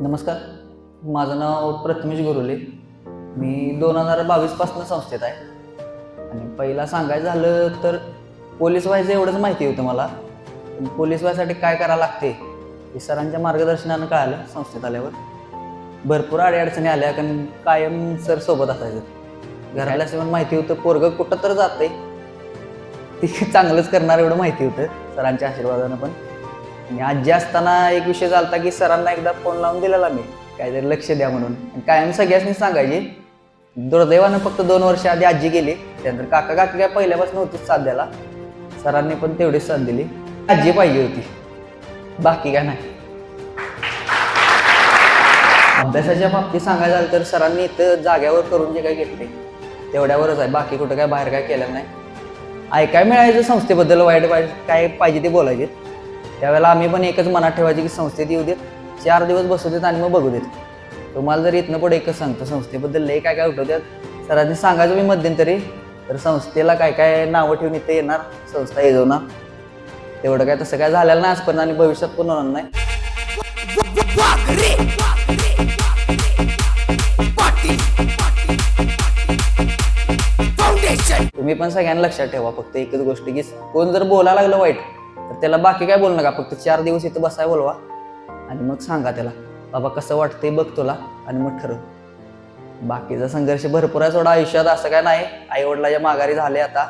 नमस्कार. माझं नाव प्रथमेश गुरुले. मी 2022 पासून संस्थेत आहे. आणि पहिला सांगायचं झालं तर पोलीस व्हायचं एवढंच माहिती होतं मला. पण पोलीस व्हायसाठी काय करावं लागते हे सरांच्या मार्गदर्शनानं कळालं. संस्थेत आल्यावर भरपूर अडचणी आल्या, कारण कायम सर सोबत असायचं. घराला पण माहिती होतं पोरगं कुठं तर जाते ती चांगलंच करणार एवढं माहिती होतं सरांच्या आशीर्वादानं. पण आणि आजी असताना एक विषय झाला की सरांना एकदा फोन लावून दिलेला मी, काहीतरी लक्ष द्या म्हणून. कायम सगळ्यांनी सांगायचे. दुर्दैवानं फक्त 2 वर्ष आधी आजी गेली. त्यानंतर काका काकी काय पहिल्यापासून होतीच साथ द्यायला. सरांनी पण तेवढीच साथ दिली. आजी पाहिजे होती, बाकी काय नाही. अभ्यासाच्या बाबतीत सांगायचं झालं तर सरांनी इथं जाग्यावर करून जे काय घेतले तेवढ्यावरच आहे. बाकी कुठं काय बाहेर काय केलं नाही. ऐकाय मिळायचं संस्थेबद्दल वाईट काय पाहिजे ते बोलायचे. त्यावेळेला आम्ही पण एकच मनात ठेवायचे की संस्थेत येऊ देत, 4 दिवस बसू देत आणि मग बघू देत. तुम्हाला जर इथनं पुढे एकच सांगतो, संस्थेबद्दल लय काय काय उठवतात. सरांनी सांगायचं मी मध्यंतरी तर संस्थेला काय काय नावं ठेवून इथे येणार, संस्था येजवणार. तेवढं काय तसं काय झालेलं नाही आजपर्यंत आणि भविष्यात पण होणार नाही. तुम्ही पण सगळ्यांना लक्षात ठेवा, फक्त एकच गोष्ट की कोण जर बोलायला लागलं वाईट तर त्याला बाकी काय बोलू नका. फक्त 4 दिवस इथं बसाय बोलवा आणि मग सांगा त्याला, बाबा कसं वाटतंय बघ तुला, आणि मग ठरव. बाकीचा संघर्ष भरपूर आहे सोडा आयुष्यात, असं काय नाही. आई वडिलाच्या माघारी झाले आता.